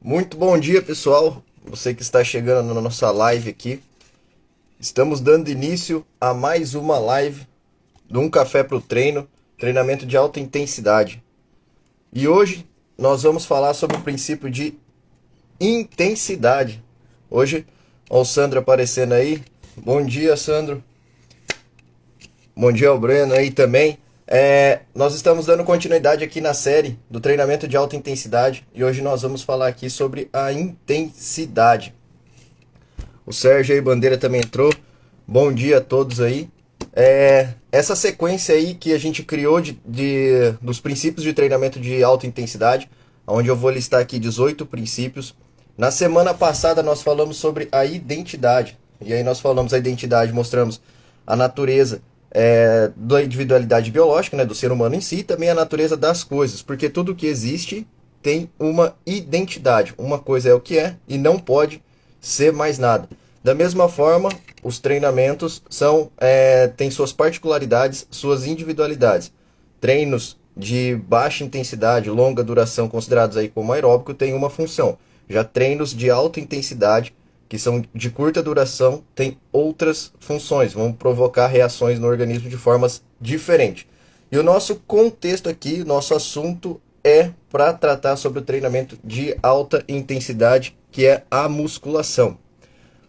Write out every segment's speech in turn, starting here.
Muito bom dia, pessoal. Você que está chegando na nossa live aqui. Estamos dando início a mais uma live de um café para o treino, treinamento de alta intensidade. E hoje nós vamos falar sobre o princípio de intensidade. Hoje, ó, o Sandro aparecendo aí. Bom dia, Sandro. Bom dia ao Breno aí também. Nós estamos dando continuidade aqui na série do treinamento de alta intensidade e hoje nós vamos falar aqui sobre a intensidade. O Sérgio aí, Bandeira também entrou. Bom dia a todos aí. Essa sequência aí que a gente criou dos princípios de treinamento de alta intensidade, onde eu vou listar aqui 18 princípios. Na semana passada nós falamos sobre a identidade. E aí nós falamos a identidade, mostramos a natureza da individualidade biológica, né, do ser humano em si, e também a natureza das coisas, porque tudo que existe tem uma identidade. Uma coisa é o que é e não pode ser mais nada. Da mesma forma, os treinamentos têm suas particularidades, suas individualidades. Treinos de baixa intensidade, longa duração, considerados aí como aeróbico, têm uma função. Já treinos de alta intensidade, que são de curta duração, têm outras funções, vão provocar reações no organismo de formas diferentes. E o nosso contexto aqui, nosso assunto é para tratar sobre o treinamento de alta intensidade, que é a musculação.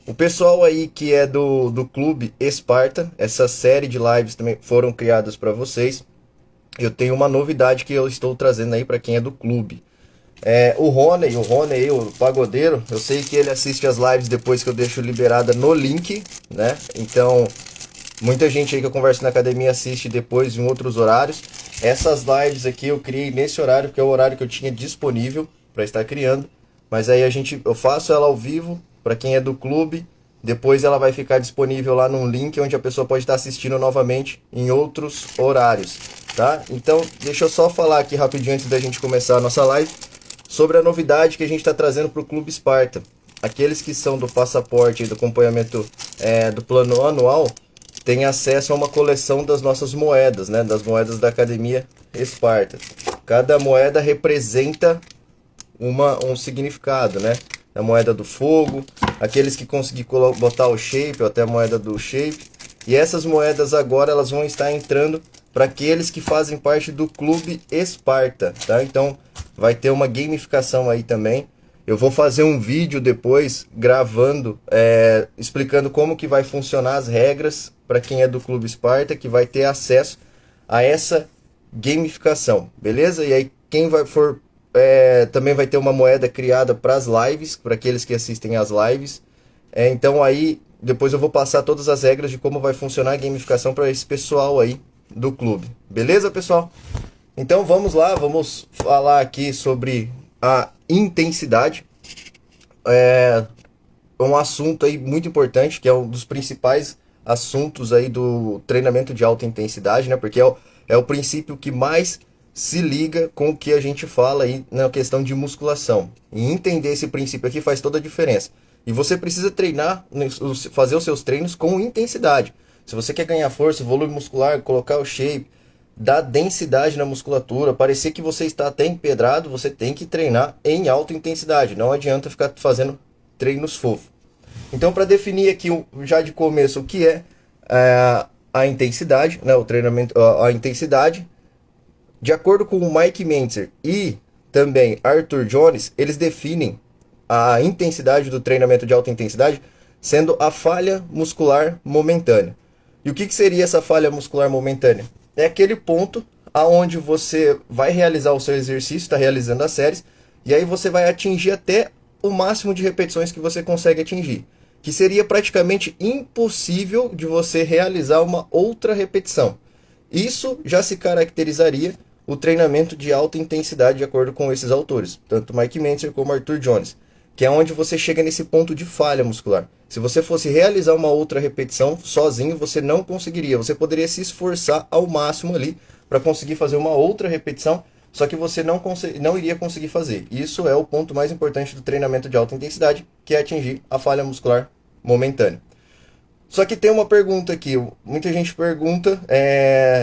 O pessoal aí que é do Clube Esparta, essa série de lives também foram criadas para vocês. Eu tenho uma novidade que eu estou trazendo aí para quem é do clube. O Rony, o pagodeiro, eu sei que ele assiste as lives depois que eu deixo liberada no link, né? Então, muita gente aí que eu converso na academia assiste depois em outros horários. Essas lives aqui eu criei nesse horário, porque é o horário que eu tinha disponível para estar criando. Mas aí eu faço ela ao vivo para quem é do clube. Depois ela vai ficar disponível lá num link onde a pessoa pode estar assistindo novamente em outros horários, tá? Então, deixa eu só falar aqui rapidinho antes da gente começar a nossa live sobre a novidade que a gente está trazendo para o Clube Esparta. Aqueles que são do passaporte e do acompanhamento do plano anual têm acesso a uma coleção das nossas moedas, né? Das moedas da Academia Esparta. Cada moeda representa um significado, né? A moeda do fogo, aqueles que conseguiram botar o shape, ou até a moeda do shape. E essas moedas agora elas vão estar entrando para aqueles que fazem parte do Clube Esparta, tá? Então vai ter uma gamificação aí também. Eu vou fazer um vídeo depois gravando, explicando como que vai funcionar as regras para quem é do Clube Esparta, que vai ter acesso a essa gamificação, beleza? E aí quem também vai ter uma moeda criada para as lives, para aqueles que assistem às lives. Então aí depois eu vou passar todas as regras de como vai funcionar a gamificação para esse pessoal aí do clube. Beleza, pessoal? Então vamos lá, vamos falar aqui sobre a intensidade. Um assunto aí muito importante, que é um dos principais assuntos aí do treinamento de alta intensidade, né? Porque é o princípio que mais se liga com o que a gente fala aí na questão de musculação. E entender esse princípio aqui faz toda a diferença. E você precisa treinar, fazer os seus treinos com intensidade. Se você quer ganhar força, volume muscular, colocar o shape, dar densidade na musculatura, parecer que você está até empedrado, você tem que treinar em alta intensidade. Não adianta ficar fazendo treinos fofos. Então, para definir aqui já de começo o que é a intensidade, né, o treinamento, a intensidade, de acordo com o Mike Mentzer e também Arthur Jones, eles definem a intensidade do treinamento de alta intensidade sendo a falha muscular momentânea. E o que seria essa falha muscular momentânea? É aquele ponto aonde você vai realizar o seu exercício, está realizando as séries, e aí você vai atingir até o máximo de repetições que você consegue atingir. Que seria praticamente impossível de você realizar uma outra repetição. Isso já se caracterizaria o treinamento de alta intensidade de acordo com esses autores, tanto Mike Mentzer como Arthur Jones, que é onde você chega nesse ponto de falha muscular. Se você fosse realizar uma outra repetição sozinho, você não conseguiria. Você poderia se esforçar ao máximo ali para conseguir fazer uma outra repetição, só que você não iria conseguir fazer. Isso é o ponto mais importante do treinamento de alta intensidade, que é atingir a falha muscular momentânea. Só que tem uma pergunta aqui, muita gente pergunta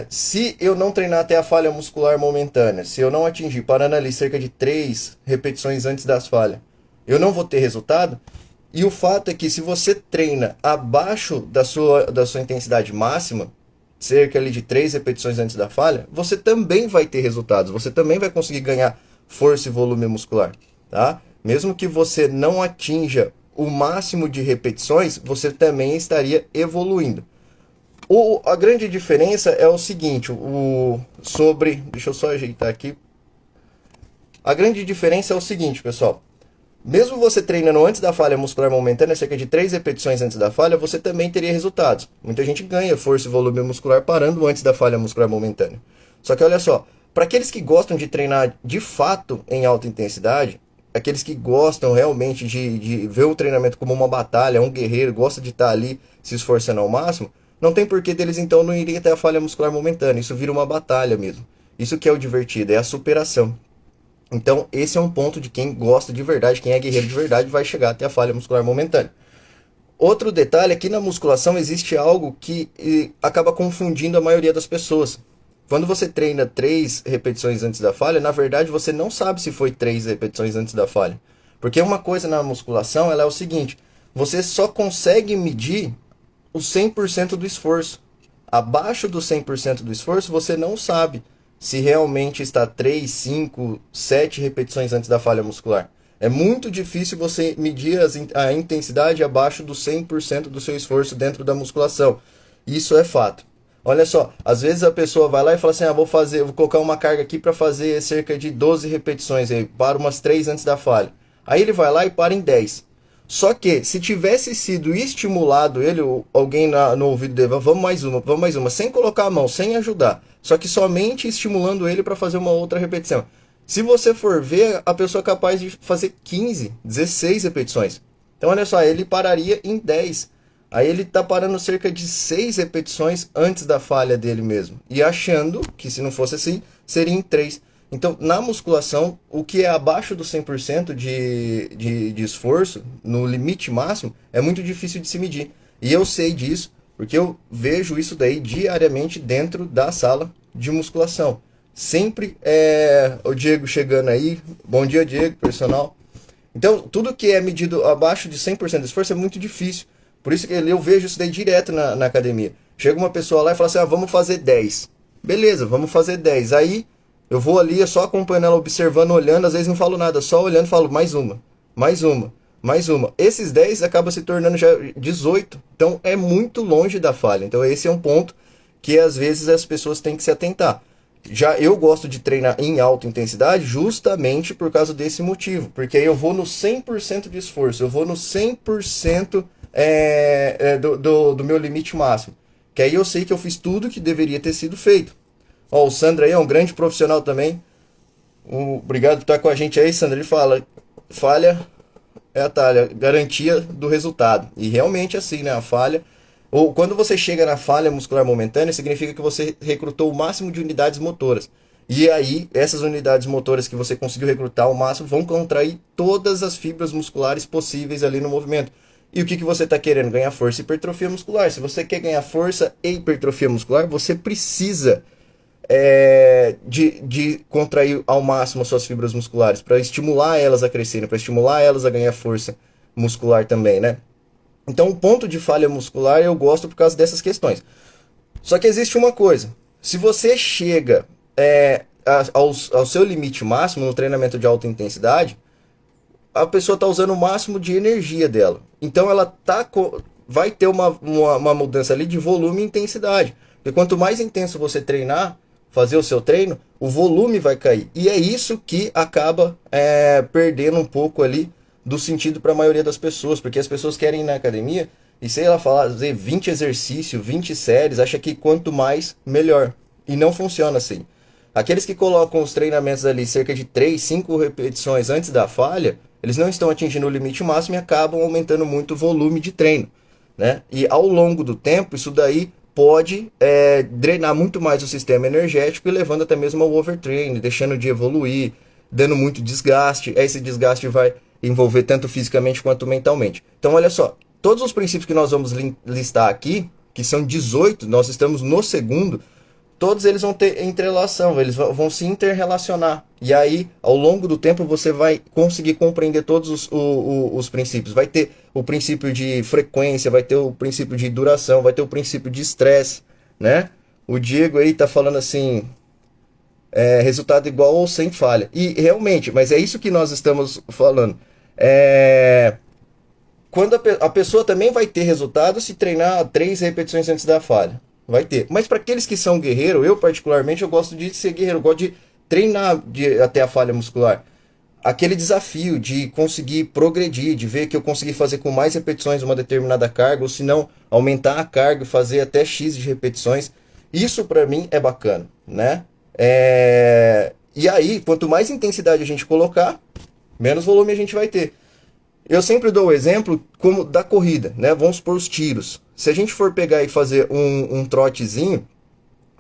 se eu não treinar até a falha muscular momentânea, se eu não atingir, parando ali cerca de 3 repetições antes das falhas, eu não vou ter resultado. E o fato é que se você treina abaixo da sua intensidade máxima, cerca ali de 3 repetições antes da falha, você também vai ter resultados, você também vai conseguir ganhar força e volume muscular, tá? Mesmo que você não atinja o máximo de repetições, você também estaria evoluindo. A grande diferença é o seguinte, deixa eu só ajeitar aqui. A grande diferença é o seguinte, pessoal. Mesmo você treinando antes da falha muscular momentânea, cerca de 3 repetições antes da falha, você também teria resultados. Muita gente ganha força e volume muscular parando antes da falha muscular momentânea. Só que olha só, para aqueles que gostam de treinar de fato em alta intensidade, aqueles que gostam realmente de ver o treinamento como uma batalha, um guerreiro, gosta de estar ali se esforçando ao máximo, não tem porquê deles então não irem até a falha muscular momentânea. Isso vira uma batalha mesmo. Isso que é o divertido, é a superação. Então, esse é um ponto de quem gosta de verdade, quem é guerreiro de verdade, vai chegar até a falha muscular momentânea. Outro detalhe é que na musculação existe algo que acaba confundindo a maioria das pessoas. Quando você treina 3 repetições antes da falha, na verdade você não sabe se foi 3 repetições antes da falha. Porque uma coisa na musculação ela é o seguinte, você só consegue medir o 100% do esforço. Abaixo do 100% do esforço, você não sabe se realmente está 3, 5, 7 repetições antes da falha muscular. É muito difícil você medir a intensidade abaixo do 100% do seu esforço dentro da musculação. Isso é fato. Olha só, às vezes a pessoa vai lá e fala assim, vou colocar uma carga aqui para fazer cerca de 12 repetições, aí para umas 3 antes da falha. Aí ele vai lá e para em 10. Só que, se tivesse sido estimulado ele, alguém no ouvido dele, vamos mais uma, sem colocar a mão, sem ajudar, só que somente estimulando ele para fazer uma outra repetição. Se você for ver, a pessoa é capaz de fazer 15, 16 repetições. Então, olha só, ele pararia em 10. Aí ele está parando cerca de 6 repetições antes da falha dele mesmo. E achando que se não fosse assim, seria em 3. Então, na musculação, o que é abaixo do 100% de esforço, no limite máximo, é muito difícil de se medir. E eu sei disso, porque eu vejo isso daí diariamente dentro da sala de musculação. Sempre é o Diego chegando aí. Bom dia, Diego, personal. Então, tudo que é medido abaixo de 100% de esforço é muito difícil. Por isso que eu vejo isso daí direto na academia. Chega uma pessoa lá e fala assim, vamos fazer 10. Beleza, vamos fazer 10. Aí eu vou ali, só acompanhando ela, observando, olhando, às vezes não falo nada, só olhando e falo, mais uma, mais uma, mais uma. Esses 10 acaba se tornando já 18, então é muito longe da falha. Então esse é um ponto que às vezes as pessoas têm que se atentar. Já eu gosto de treinar em alta intensidade justamente por causa desse motivo, porque aí eu vou no 100% de esforço, eu vou no 100% do meu limite máximo, que aí eu sei que eu fiz tudo que deveria ter sido feito. Ó, o Sandro aí é um grande profissional também. Obrigado por estar com a gente aí, Sandro. Ele fala, falha é a talha, garantia do resultado. E realmente assim, né? A falha, ou quando você chega na falha muscular momentânea, significa que você recrutou o máximo de unidades motoras. E aí, essas unidades motoras que você conseguiu recrutar ao máximo vão contrair todas as fibras musculares possíveis ali no movimento. E o que você está querendo? Ganhar força e hipertrofia muscular. Se você quer ganhar força e hipertrofia muscular, você precisa de contrair ao máximo as suas fibras musculares, para estimular elas a crescerem, para estimular elas a ganhar força muscular também, né? Então o ponto de falha muscular eu gosto por causa dessas questões. Só que existe uma coisa, se você chega ao seu limite máximo no treinamento de alta intensidade, a pessoa está usando o máximo de energia dela. Então ela vai ter uma mudança ali de volume e intensidade. Porque quanto mais intenso você treinar, fazer o seu treino, o volume vai cair. E é isso que acaba perdendo um pouco ali do sentido para a maioria das pessoas. Porque as pessoas querem ir na academia e, sei lá, fazer 20 exercícios, 20 séries, acha que quanto mais, melhor. E não funciona assim. Aqueles que colocam os treinamentos ali cerca de 3, 5 repetições antes da falha, eles não estão atingindo o limite máximo e acabam aumentando muito o volume de treino, né? E ao longo do tempo, isso daí pode drenar muito mais o sistema energético e levando até mesmo ao overtraining, deixando de evoluir, dando muito desgaste. Esse desgaste vai envolver tanto fisicamente quanto mentalmente. Então, olha só, todos os princípios que nós vamos listar aqui, que são 18, nós estamos no segundo, todos eles vão ter entrelação, eles vão se interrelacionar. E aí, ao longo do tempo, você vai conseguir compreender todos os princípios. Vai ter o princípio de frequência, vai ter o princípio de duração, vai ter o princípio de estresse, né? O Diego aí tá falando assim, resultado igual ou sem falha. E realmente, mas é isso que nós estamos falando. É, quando a pessoa também vai ter resultado se treinar 3 repetições antes da falha. Vai ter. Mas para aqueles que são guerreiro, eu particularmente eu gosto de ser guerreiro, eu gosto de treinar até a falha muscular. Aquele desafio de conseguir progredir, de ver que eu consegui fazer com mais repetições uma determinada carga, ou se não, aumentar a carga e fazer até X de repetições. Isso para mim é bacana, né? E aí, quanto mais intensidade a gente colocar, menos volume a gente vai ter. Eu sempre dou o exemplo como da corrida, né? Vamos supor os tiros. Se a gente for pegar e fazer um trotezinho,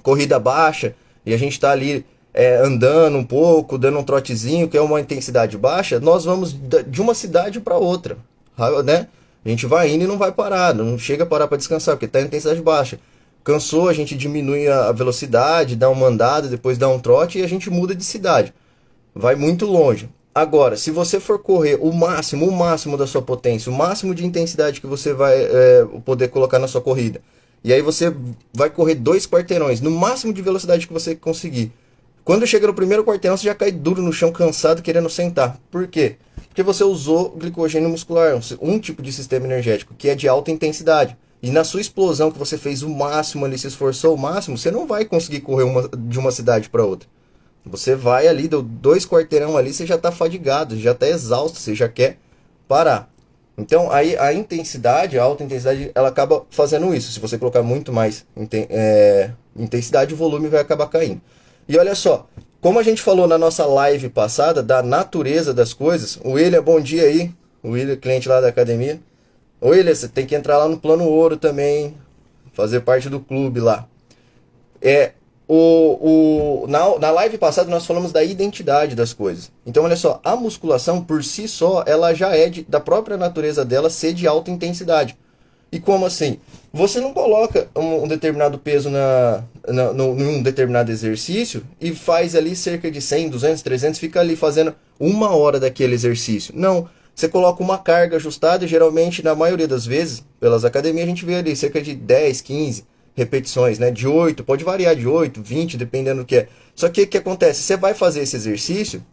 corrida baixa, e a gente está ali andando um pouco, dando um trotezinho, que é uma intensidade baixa, nós vamos de uma cidade para outra, né? A gente vai indo e não vai parar, não chega a parar para descansar, porque está em intensidade baixa. Cansou, a gente diminui a velocidade, dá uma andada, depois dá um trote e a gente muda de cidade. Vai muito longe. Agora, se você for correr o máximo da sua potência, o máximo de intensidade que você vai poder colocar na sua corrida, e aí você vai correr 2 quarteirões, no máximo de velocidade que você conseguir. Quando chega no primeiro quarteirão, você já cai duro no chão, cansado, querendo sentar. Por quê? Porque você usou glicogênio muscular, um tipo de sistema energético, que é de alta intensidade. E na sua explosão, que você fez o máximo ali, se esforçou o máximo, você não vai conseguir correr de uma cidade para outra. Você vai ali, deu 2 quarteirão ali, você já está fadigado, já está exausto, você já quer parar. Então, aí a intensidade, a alta intensidade, ela acaba fazendo isso. Se você colocar muito mais intensidade, o volume vai acabar caindo. E olha só, como a gente falou na nossa live passada, da natureza das coisas, o William, bom dia aí, o William, cliente lá da academia. Ô William, você tem que entrar lá no plano ouro também, fazer parte do clube lá. Na live passada nós falamos da identidade das coisas. Então olha só, a musculação por si só, ela já é da própria natureza dela ser de alta intensidade. E como assim? Você não coloca um determinado peso num determinado exercício e faz ali cerca de 100, 200, 300, fica ali fazendo 1 hora daquele exercício. Não, você coloca uma carga ajustada e geralmente, na maioria das vezes, pelas academias, a gente vê ali cerca de 10, 15 repetições, né? De 8, pode variar de 8, 20, dependendo do que é. Só que o que acontece? Você vai fazer esse exercício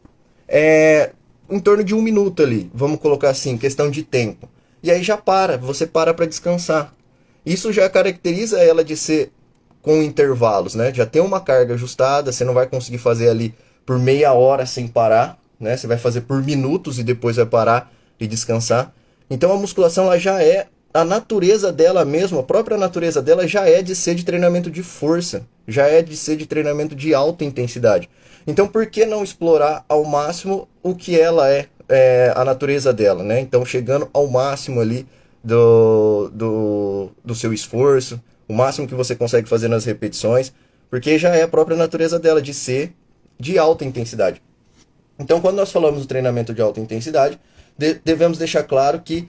em torno de 1 minuto ali, vamos colocar assim, questão de tempo. E aí já você para descansar. Isso já caracteriza ela de ser com intervalos, né? Já tem uma carga ajustada, você não vai conseguir fazer ali por meia hora sem parar, né? Você vai fazer por minutos e depois vai parar e descansar. Então a musculação ela já a natureza dela mesmo, a própria natureza dela já é de ser de treinamento de força, já é de ser de treinamento de alta intensidade. Então por que não explorar ao máximo o que ela a natureza dela, né? Então chegando ao máximo ali do seu esforço, o máximo que você consegue fazer nas repetições, porque já é a própria natureza dela de ser de alta intensidade. Então quando nós falamos do treinamento de alta intensidade, devemos deixar claro que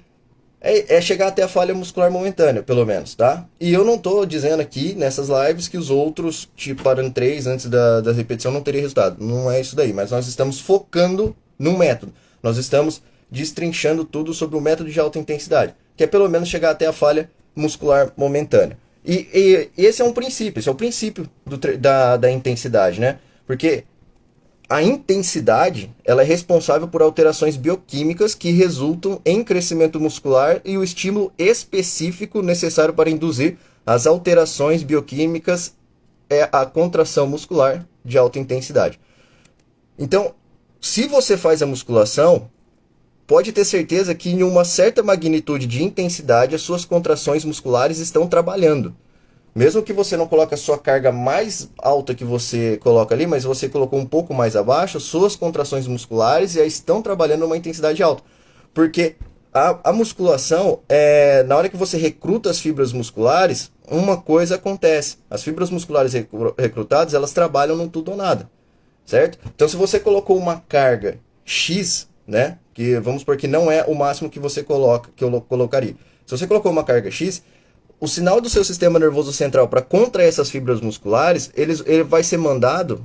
chegar até a falha muscular momentânea, pelo menos, tá? E eu não tô dizendo aqui, nessas lives, que os outros, tipo, parando 3 antes da repetição não teria resultado. Não é isso daí, mas nós estamos focando no método. Nós estamos destrinchando tudo sobre o método de alta intensidade, que é pelo menos chegar até a falha muscular momentânea. E esse é um princípio, esse é o princípio da intensidade, né? Porque a intensidade ela é responsável por alterações bioquímicas que resultam em crescimento muscular e o estímulo específico necessário para induzir as alterações bioquímicas é a contração muscular de alta intensidade. Então, se você faz a musculação, pode ter certeza que em uma certa magnitude de intensidade as suas contrações musculares estão trabalhando. Mesmo que você não coloque a sua carga mais alta que você coloca ali, mas você colocou um pouco mais abaixo, suas contrações musculares já estão trabalhando uma intensidade alta. Porque a musculação, na hora que você recruta as fibras musculares, uma coisa acontece. As fibras musculares recrutadas, elas trabalham no tudo ou nada. Certo? Então se você colocou uma carga X, né, que vamos supor que não é o máximo que você que eu colocaria. Se você colocou uma carga X, o sinal do seu sistema nervoso central para contrair essas fibras musculares, ele vai ser mandado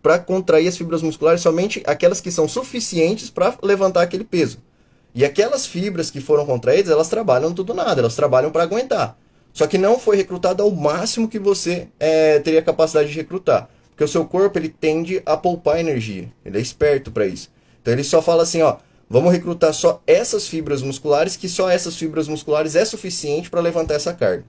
para contrair as fibras musculares, somente aquelas que são suficientes para levantar aquele peso. E aquelas fibras que foram contraídas, elas trabalham tudo nada, elas trabalham para aguentar. Só que não foi recrutado ao máximo que você teria capacidade de recrutar. Porque o seu corpo ele tende a poupar energia, ele é esperto para isso. Então ele só fala assim, ó, vamos recrutar só essas fibras musculares, que só essas fibras musculares é suficiente para levantar essa carga.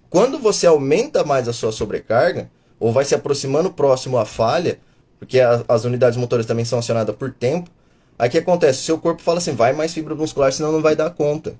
Quando você aumenta mais a sua sobrecarga, ou vai se aproximando próximo à falha, porque as unidades motoras também são acionadas por tempo, aí o que acontece? O seu corpo fala assim, vai mais fibra muscular, senão não vai dar conta.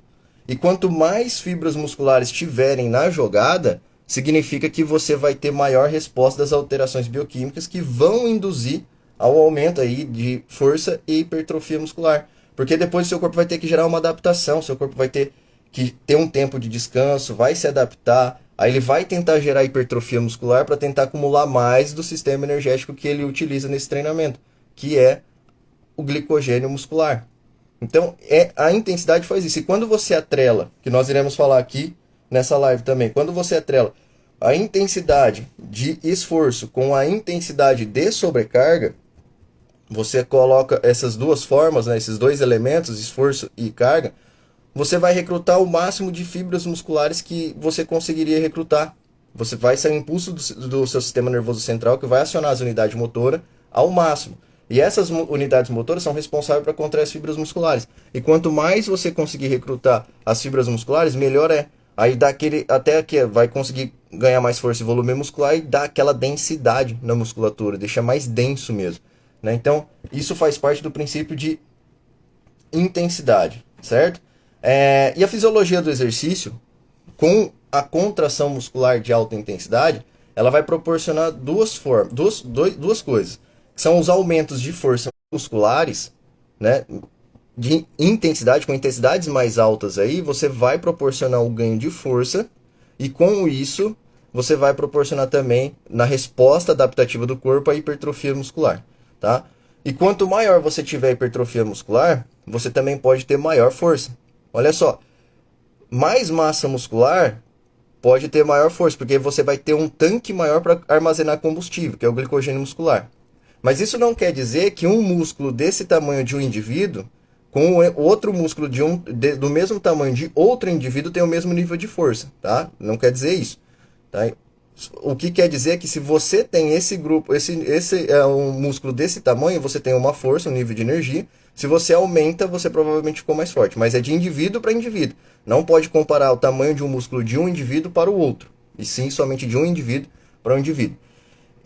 E quanto mais fibras musculares tiverem na jogada, significa que você vai ter maior resposta das alterações bioquímicas que vão induzir ao aumento aí de força e hipertrofia muscular. Porque depois o seu corpo vai ter que gerar uma adaptação, o seu corpo vai ter que ter um tempo de descanso, vai se adaptar, aí ele vai tentar gerar hipertrofia muscular para tentar acumular mais do sistema energético que ele utiliza nesse treinamento, que é o glicogênio muscular. Então, a intensidade faz isso. E quando você atrela, que nós iremos falar aqui nessa live também, quando você atrela a intensidade de esforço com a intensidade de sobrecarga, você coloca essas duas formas, né, esses dois elementos, esforço e carga, você vai recrutar o máximo de fibras musculares que você conseguiria recrutar. Você vai sair impulso do seu sistema nervoso central, que vai acionar as unidades motoras ao máximo. E essas unidades motoras são responsáveis para contrair as fibras musculares. E quanto mais você conseguir recrutar as fibras musculares, melhor é. Aí dá aquele, até que vai conseguir ganhar mais força e volume muscular e dá aquela densidade na musculatura, deixa mais denso mesmo, né? Então, isso faz parte do princípio de intensidade, certo? E a fisiologia do exercício, com a contração muscular de alta intensidade, ela vai proporcionar duas coisas. São os aumentos de força musculares, né? De intensidade, com intensidades mais altas aí, você vai proporcionar o ganho de força e com isso você vai proporcionar também, na resposta adaptativa do corpo, a hipertrofia muscular, tá? E quanto maior você tiver hipertrofia muscular, você também pode ter maior força. Olha só, mais massa muscular pode ter maior força, porque você vai ter um tanque maior para armazenar combustível, que é o glicogênio muscular. Mas isso não quer dizer que um músculo desse tamanho de um indivíduo, com outro músculo do mesmo tamanho de outro indivíduo, tem o mesmo nível de força, tá? Não quer dizer isso, tá? O que quer dizer é que se você tem esse grupo, esse é um músculo desse tamanho, você tem uma força, um nível de energia. Se você aumenta, você provavelmente ficou mais forte. Mas é de indivíduo para indivíduo. Não pode comparar o tamanho de um músculo de um indivíduo para o outro. E sim, somente de um indivíduo para um indivíduo.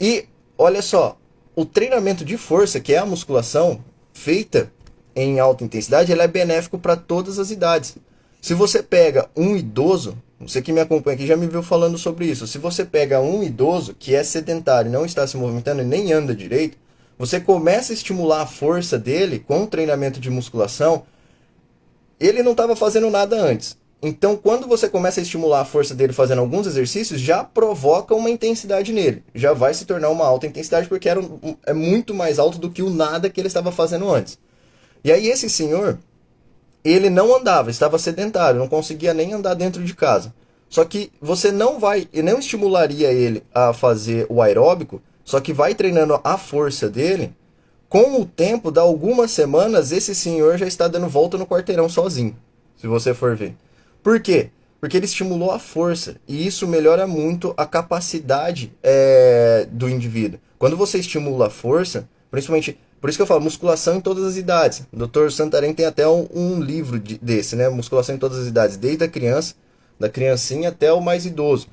E, olha só, o treinamento de força, que é a musculação, feita em alta intensidade, ele é benéfico para todas as idades. Se você pega um idoso, você que me acompanha aqui já me viu falando sobre isso. Se você pega um idoso que é sedentário, não está se movimentando e nem anda direito, você começa a estimular a força dele com o treinamento de musculação, ele não estava fazendo nada antes. Então, quando você começa a estimular a força dele fazendo alguns exercícios, já provoca uma intensidade nele. Já vai se tornar uma alta intensidade, porque é muito mais alto do que o nada que ele estava fazendo antes. E aí esse senhor, ele não andava, estava sedentário, não conseguia nem andar dentro de casa. Só que você não estimularia ele a fazer o aeróbico, só que vai treinando a força dele. Com o tempo, dá algumas semanas, esse senhor já está dando volta no quarteirão sozinho, se você for ver. Por quê? Porque ele estimulou a força, e isso melhora muito a capacidade do indivíduo. Quando você estimula a força, principalmente, por isso que eu falo, musculação em todas as idades. O Dr. Santarém tem até um livro desse, né? Musculação em todas as idades, desde a criança, da criancinha até o mais idoso.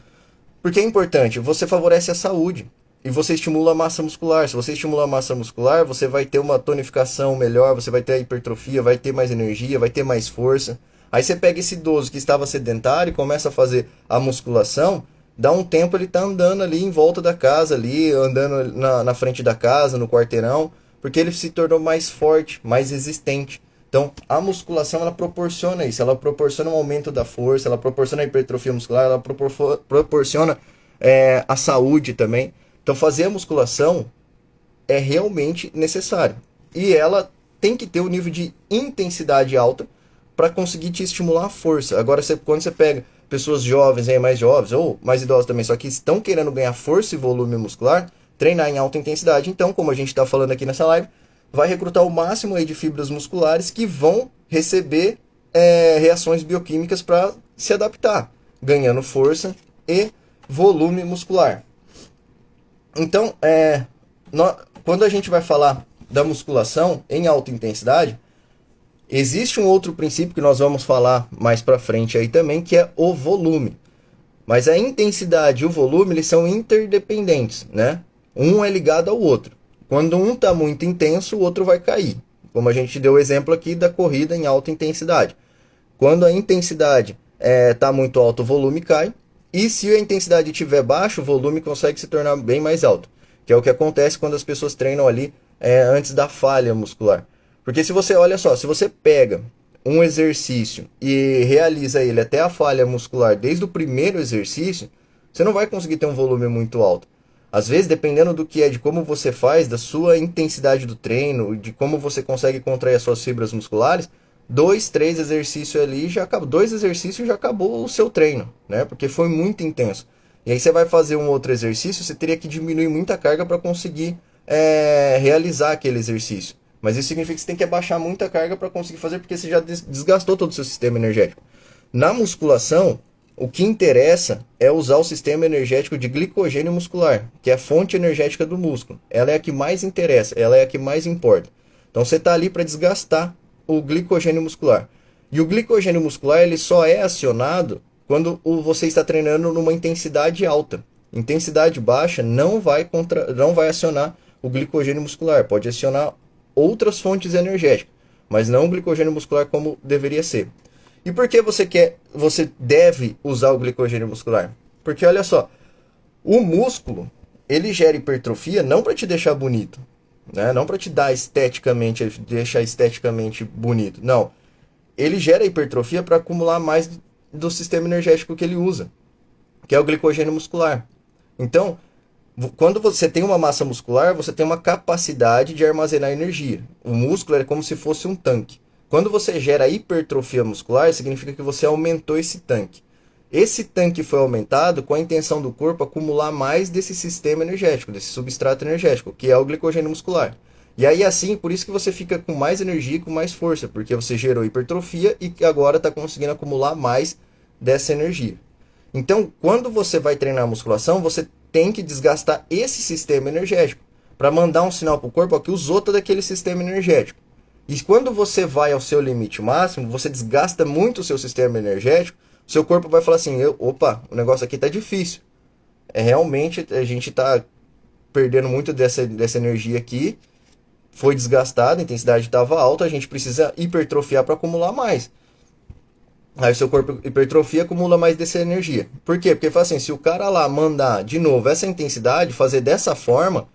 Porque é importante, você favorece a saúde. E você estimula a massa muscular. Se você estimula a massa muscular, você vai ter uma tonificação melhor, você vai ter a hipertrofia, vai ter mais energia, vai ter mais força. Aí você pega esse idoso que estava sedentário e começa a fazer a musculação, dá um tempo ele tá andando ali em volta da casa, ali, andando na frente da casa, no quarteirão, porque ele se tornou mais forte, mais resistente. Então, a musculação, ela proporciona isso, ela proporciona um aumento da força, ela proporciona a hipertrofia muscular, ela proporciona a saúde também. Então, fazer a musculação é realmente necessário. E ela tem que ter um nível de intensidade alta para conseguir te estimular a força. Agora, quando você pega pessoas jovens, mais jovens, ou mais idosas também, só que estão querendo ganhar força e volume muscular, treinar em alta intensidade. Então, como a gente está falando aqui nessa live, vai recrutar o máximo aí de fibras musculares que vão receber reações bioquímicas para se adaptar, ganhando força e volume muscular. Então, quando a gente vai falar da musculação em alta intensidade, existe um outro princípio que nós vamos falar mais para frente aí também, que é o volume. Mas a intensidade e o volume, eles são interdependentes, né? Um é ligado ao outro. Quando um está muito intenso, o outro vai cair. Como a gente deu o exemplo aqui da corrida em alta intensidade. Quando a intensidade está muito alta, o volume cai. E se a intensidade estiver baixa, o volume consegue se tornar bem mais alto. Que é o que acontece quando as pessoas treinam ali antes da falha muscular. Porque se você, olha só, se você pega um exercício e realiza ele até a falha muscular desde o primeiro exercício, você não vai conseguir ter um volume muito alto. Às vezes, dependendo do que de como você faz, da sua intensidade do treino, de como você consegue contrair as suas fibras musculares, 2, 3 exercícios ali já acabou. 2 exercícios já acabou o seu treino, né? Porque foi muito intenso. E aí você vai fazer um outro exercício, você teria que diminuir muita carga para conseguir realizar aquele exercício. Mas isso significa que você tem que abaixar muita carga para conseguir fazer, porque você já desgastou todo o seu sistema energético. Na musculação, o que interessa é usar o sistema energético de glicogênio muscular, que é a fonte energética do músculo. Ela é a que mais interessa, ela é a que mais importa. Então você está ali para desgastar o glicogênio muscular. E o glicogênio muscular ele só é acionado quando você está treinando numa intensidade alta. Intensidade baixa não vai acionar o glicogênio muscular. Pode acionar outras fontes energéticas, mas não o glicogênio muscular como deveria ser. E por que você deve usar o glicogênio muscular? Porque olha só, o músculo, ele gera hipertrofia não para te deixar bonito, né? Não para te dar deixar esteticamente bonito. Não. Ele gera hipertrofia para acumular mais do sistema energético que ele usa, que é o glicogênio muscular. Então, quando você tem uma massa muscular, você tem uma capacidade de armazenar energia. O músculo é como se fosse um tanque. Quando você gera hipertrofia muscular, significa que você aumentou esse tanque. Esse tanque foi aumentado com a intenção do corpo acumular mais desse sistema energético, desse substrato energético, que é o glicogênio muscular. E aí assim, por isso que você fica com mais energia e com mais força, porque você gerou hipertrofia e agora está conseguindo acumular mais dessa energia. Então, quando você vai treinar a musculação, você tem que desgastar esse sistema energético para mandar um sinal para o corpo que usou todo aquele sistema energético. E quando você vai ao seu limite máximo, você desgasta muito o seu sistema energético, o seu corpo vai falar assim, opa, o negócio aqui está difícil. Realmente, a gente está perdendo muito dessa energia aqui, foi desgastado, a intensidade estava alta, a gente precisa hipertrofiar para acumular mais. Aí o seu corpo hipertrofia, acumula mais dessa energia. Por quê? Porque fala assim, se o cara lá mandar de novo essa intensidade, fazer dessa forma,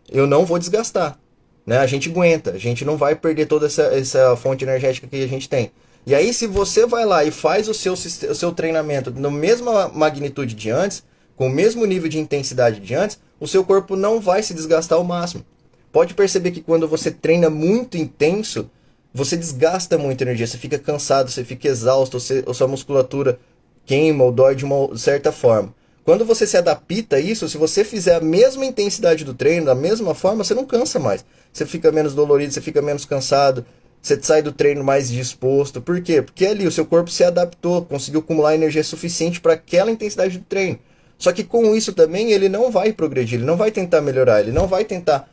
eu não vou desgastar. Né? A gente aguenta, a gente não vai perder toda essa fonte energética que a gente tem. E aí se você vai lá e faz o seu treinamento na mesma magnitude de antes, com o mesmo nível de intensidade de antes, o seu corpo não vai se desgastar ao máximo. Pode perceber que quando você treina muito intenso, você desgasta muita energia, você fica cansado, você fica exausto, a sua musculatura queima ou dói de uma certa forma. Quando você se adapta a isso, se você fizer a mesma intensidade do treino, da mesma forma, você não cansa mais. Você fica menos dolorido, você fica menos cansado, você sai do treino mais disposto. Por quê? Porque ali o seu corpo se adaptou, conseguiu acumular energia suficiente para aquela intensidade do treino. Só que com isso também ele não vai progredir, ele não vai tentar melhorar, ele não vai tentar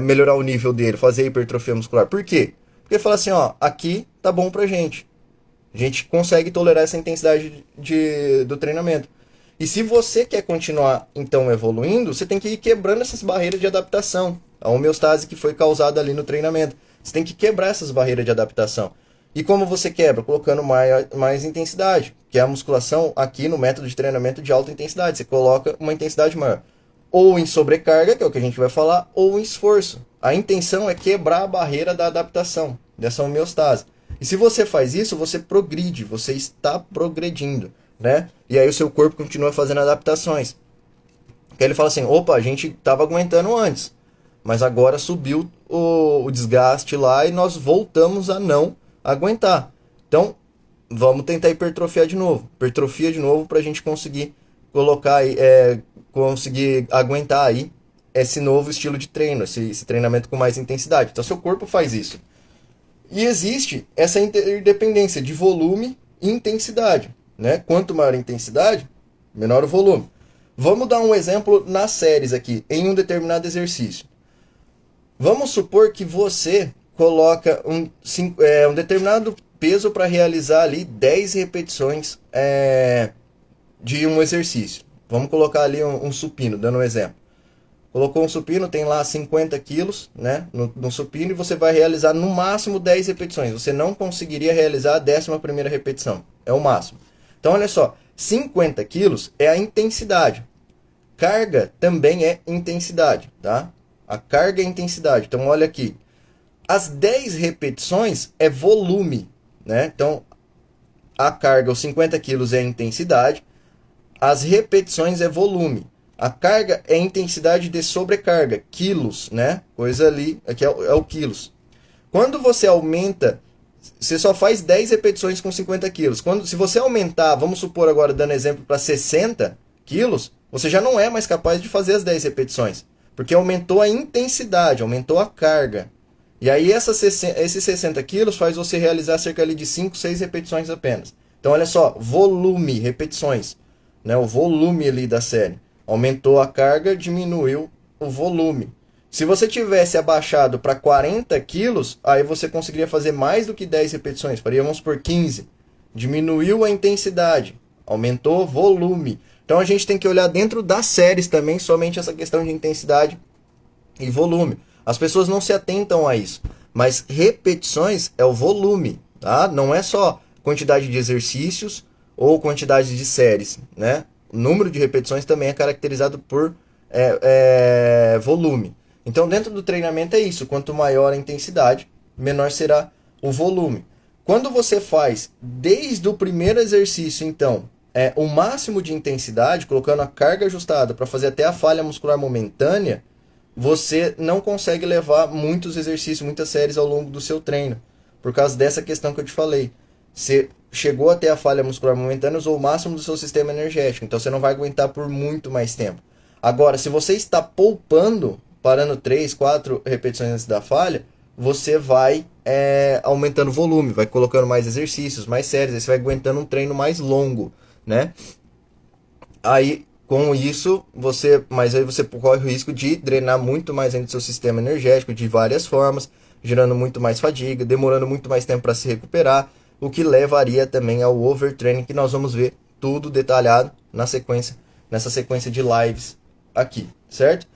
melhorar o nível dele, fazer hipertrofia muscular. Por quê? Porque fala assim, ó, aqui tá bom pra gente. A gente consegue tolerar essa intensidade do treinamento. E se você quer continuar, então, evoluindo, você tem que ir quebrando essas barreiras de adaptação. A homeostase que foi causada ali no treinamento. Você tem que quebrar essas barreiras de adaptação. E como você quebra? Colocando mais intensidade, que é a musculação aqui no método de treinamento de alta intensidade. Você coloca uma intensidade maior. Ou em sobrecarga, que é o que a gente vai falar, ou em esforço. A intenção é quebrar a barreira da adaptação, dessa homeostase. E se você faz isso, você progride, você está progredindo, né? E aí o seu corpo continua fazendo adaptações. Aí ele fala assim, opa, a gente estava aguentando antes, mas agora subiu o desgaste lá e nós voltamos a não aguentar. Então, vamos tentar hipertrofiar de novo. Hipertrofia de novo para a gente conseguir colocar, conseguir aguentar aí esse novo estilo de treino, esse treinamento com mais intensidade. Então, seu corpo faz isso. E existe essa interdependência de volume e intensidade, né? Quanto maior a intensidade, menor o volume. Vamos dar um exemplo nas séries aqui, em um determinado exercício. Vamos supor que você coloca um determinado peso para realizar ali 10 repetições de um exercício. Vamos colocar ali um supino, dando um exemplo. Colocou um supino, tem lá 50 quilos, né, no supino, e você vai realizar no máximo 10 repetições. Você não conseguiria realizar a 11ª repetição. É o máximo. Então, olha só, 50 quilos é a intensidade. Carga também é intensidade, tá? A carga é intensidade. Então, olha aqui. As 10 repetições é volume, né? Então, a carga, os 50 quilos é a intensidade. As repetições é volume. A carga é intensidade de sobrecarga, quilos, né? Coisa ali, aqui é o quilos. Quando você aumenta, você só faz 10 repetições com 50 quilos. Se você aumentar, vamos supor agora, dando exemplo, para 60 quilos, você já não é mais capaz de fazer as 10 repetições. Porque aumentou a intensidade, aumentou a carga. E aí esses 60 quilos faz você realizar cerca ali de 5, 6 repetições apenas. Então olha só, volume, repetições, né? O volume ali da série. Aumentou a carga, diminuiu o volume. Se você tivesse abaixado para 40 quilos, aí você conseguiria fazer mais do que 10 repetições. Faríamos por 15. Diminuiu a intensidade, aumentou o volume. Então a gente tem que olhar dentro das séries também somente essa questão de intensidade e volume. As pessoas não se atentam a isso, mas repetições é o volume, tá? Não é só quantidade de exercícios ou quantidade de séries, né? O número de repetições também é caracterizado por volume. Então, dentro do treinamento é isso. Quanto maior a intensidade, menor será o volume. Quando você faz desde o primeiro exercício, então, o máximo de intensidade, colocando a carga ajustada para fazer até a falha muscular momentânea, você não consegue levar muitos exercícios, muitas séries ao longo do seu treino. Por causa dessa questão que eu te falei. Você chegou até a falha muscular momentânea, usou o máximo do seu sistema energético. Então você não vai aguentar por muito mais tempo. Agora, se você está poupando, parando 3, 4 repetições antes da falha, você vai aumentando o volume, vai colocando mais exercícios, mais séries, aí você vai aguentando um treino mais longo, né? Aí, com isso, mas aí você corre o risco de drenar muito mais ainda do seu sistema energético, de várias formas, gerando muito mais fadiga, demorando muito mais tempo para se recuperar, o que levaria também ao overtraining, que nós vamos ver tudo detalhado nessa sequência de lives aqui, certo?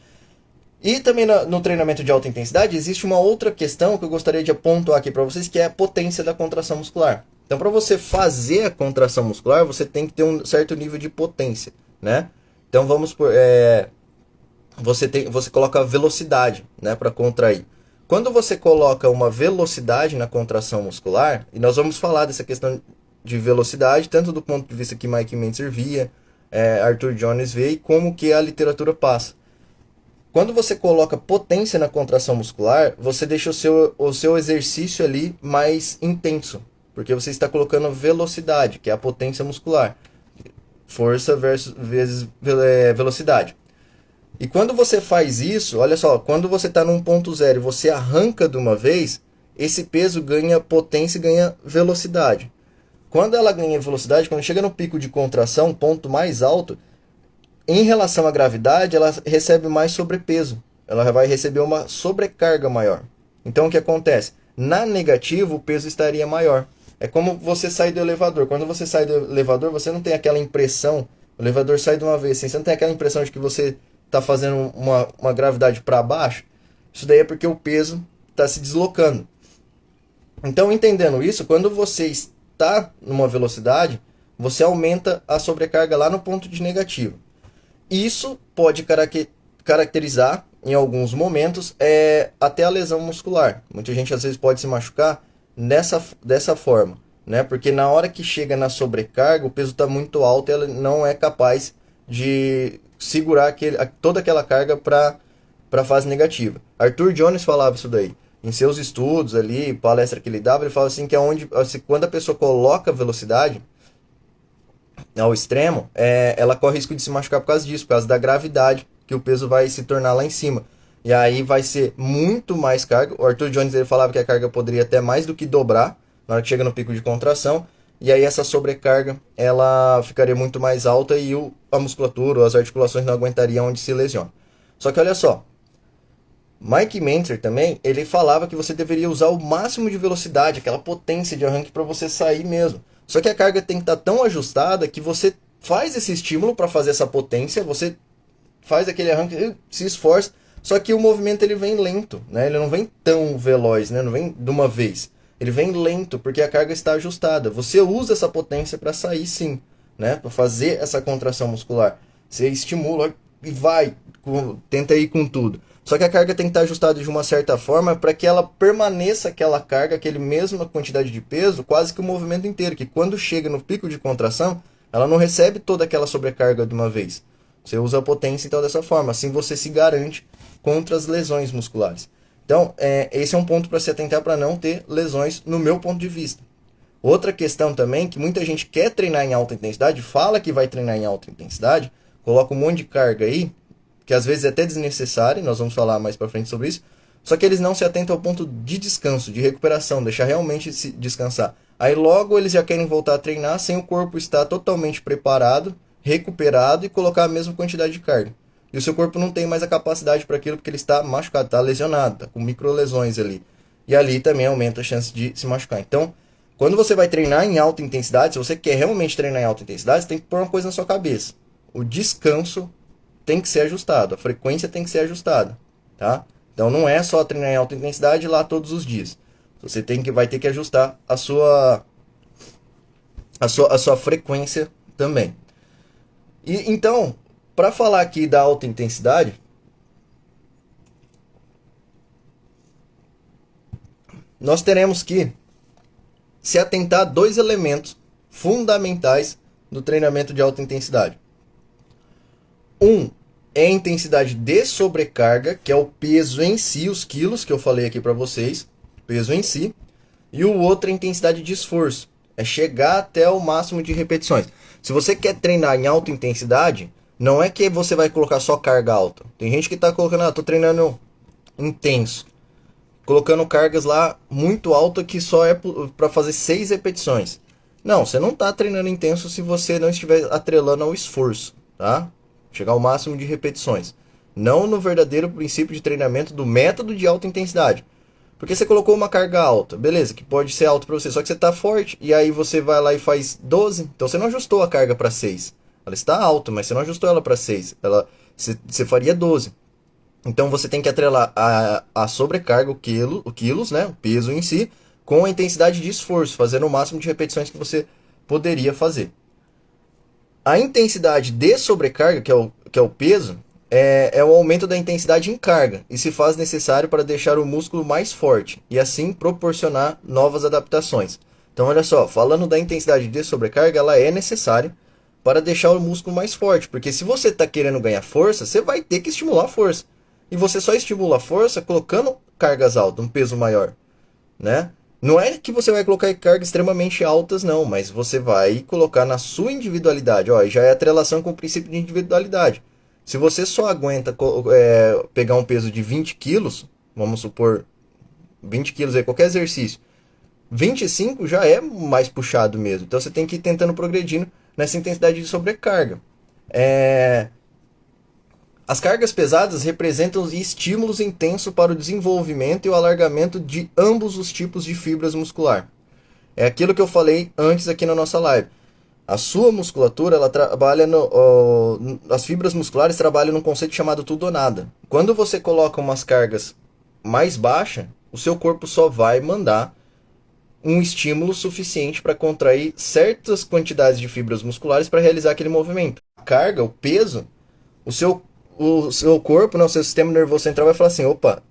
E também no treinamento de alta intensidade existe uma outra questão que eu gostaria de pontuar aqui para vocês, que é a potência da contração muscular. Então, para você fazer a contração muscular, você tem que ter um certo nível de potência, né? Então, vamos por você coloca velocidade, né, para contrair. Quando você coloca uma velocidade na contração muscular, e nós vamos falar dessa questão de velocidade, tanto do ponto de vista que Mike Mentzer via, Arthur Jones vê, e como que a literatura passa. Quando você coloca potência na contração muscular, você deixa o seu exercício ali mais intenso, porque você está colocando velocidade, que é a potência muscular. Força vezes velocidade. E quando você faz isso, olha só, quando você está num ponto zero e você arranca de uma vez, esse peso ganha potência e ganha velocidade. Quando ela ganha velocidade, quando chega no pico de contração, ponto mais alto, em relação à gravidade, ela recebe mais sobrepeso. Ela vai receber uma sobrecarga maior. Então, o que acontece? Na negativa, o peso estaria maior. É como você sair do elevador. Quando você sai do elevador, você não tem aquela impressão, o elevador sai de uma vez assim, você não tem aquela impressão de que você está fazendo uma gravidade para baixo. Isso daí é porque o peso está se deslocando. Então, entendendo isso, quando você está numa velocidade, você aumenta a sobrecarga lá no ponto de negativo. Isso pode caracterizar, em alguns momentos, até a lesão muscular. Muita gente às vezes pode se machucar dessa forma, né? Porque na hora que chega na sobrecarga, o peso está muito alto e ela não é capaz de segurar toda aquela carga para a fase negativa. Arthur Jones falava isso daí. Em seus estudos ali, palestra que ele dava, ele fala assim que quando a pessoa coloca velocidade ao extremo, ela corre risco de se machucar por causa disso, por causa da gravidade que o peso vai se tornar lá em cima. E aí vai ser muito mais carga. O Arthur Jones ele falava que a carga poderia até mais do que dobrar na hora que chega no pico de contração. E aí essa sobrecarga ela ficaria muito mais alta e a musculatura ou as articulações não aguentariam onde se lesiona. Só que olha só, Mike Mentzer também, ele falava que você deveria usar o máximo de velocidade, aquela potência de arranque para você sair mesmo. Só que a carga tem que estar tão ajustada que você faz esse estímulo para fazer essa potência, você faz aquele arranque, se esforça, só que o movimento ele vem lento, né? Ele não vem tão veloz, né? Não vem de uma vez. Ele vem lento porque a carga está ajustada. Você usa essa potência para sair sim, né? Para fazer essa contração muscular. Você estimula e vai, tenta ir com tudo. Só que a carga tem que estar ajustada de uma certa forma para que ela permaneça aquela carga, aquele mesma quantidade de peso, quase que o movimento inteiro. Que quando chega no pico de contração, ela não recebe toda aquela sobrecarga de uma vez. Você usa a potência então dessa forma. Assim você se garante contra as lesões musculares. Então, esse é um ponto para se atentar para não ter lesões no meu ponto de vista. Outra questão também, que muita gente quer treinar em alta intensidade, fala que vai treinar em alta intensidade, coloca um monte de carga aí, que às vezes é até desnecessário, nós vamos falar mais para frente sobre isso, só que eles não se atentam ao ponto de descanso, de recuperação, deixar realmente se descansar. Aí logo eles já querem voltar a treinar sem o corpo estar totalmente preparado, recuperado e colocar a mesma quantidade de carga. E o seu corpo não tem mais a capacidade para aquilo porque ele está machucado, está lesionado, está com microlesões ali. E ali também aumenta a chance de se machucar. Então, quando você vai treinar em alta intensidade, se você quer realmente treinar em alta intensidade, você tem que pôr uma coisa na sua cabeça. O descanso tem que ser ajustado, a frequência tem que ser ajustada, tá? Então não é só treinar em alta intensidade lá todos os dias. Você vai ter que ajustar a sua frequência também. E então, para falar aqui da alta intensidade, nós teremos que se atentar a dois elementos fundamentais do treinamento de alta intensidade. Um é a intensidade de sobrecarga, que é o peso em si, os quilos que eu falei aqui para vocês, peso em si. E o outro é a intensidade de esforço, é chegar até o máximo de repetições. Se você quer treinar em alta intensidade, não é que você vai colocar só carga alta. Tem gente que está colocando, tô treinando intenso, colocando cargas lá muito alta que só é para fazer 6 repetições. Não, você não está treinando intenso se você não estiver atrelando ao esforço, tá? Chegar ao máximo de repetições. Não no verdadeiro princípio de treinamento do método de alta intensidade. Porque você colocou uma carga alta, beleza, que pode ser alta para você, só que você está forte, e aí você vai lá e faz 12, então você não ajustou a carga para 6. Ela está alta, mas você não ajustou ela para 6. Você faria 12. Então você tem que atrelar a sobrecarga, o quilos, né, o peso em si, com a intensidade de esforço, fazendo o máximo de repetições que você poderia fazer. A intensidade de sobrecarga, que é o peso, é o aumento da intensidade em carga e se faz necessário para deixar o músculo mais forte e assim proporcionar novas adaptações. Então olha só, falando da intensidade de sobrecarga, ela é necessária para deixar o músculo mais forte, porque se você está querendo ganhar força, você vai ter que estimular a força. E você só estimula a força colocando cargas altas, um peso maior, né? Não é que você vai colocar cargas extremamente altas, não, mas você vai colocar na sua individualidade. Ó, já é atrelação com o princípio de individualidade. Se você só aguenta pegar um peso de 20 quilos, vamos supor 20 quilos aí, qualquer exercício, 25 já é mais puxado mesmo. Então você tem que ir tentando progredindo nessa intensidade de sobrecarga. As cargas pesadas representam estímulos intensos para o desenvolvimento e o alargamento de ambos os tipos de fibras muscular. É aquilo que eu falei antes aqui na nossa live. A sua musculatura, ela trabalha as fibras musculares trabalham num conceito chamado tudo ou nada. Quando você coloca umas cargas mais baixas, o seu corpo só vai mandar um estímulo suficiente para contrair certas quantidades de fibras musculares para realizar aquele movimento. A carga, o peso, o seu corpo, o seu sistema nervoso central vai falar assim, opa,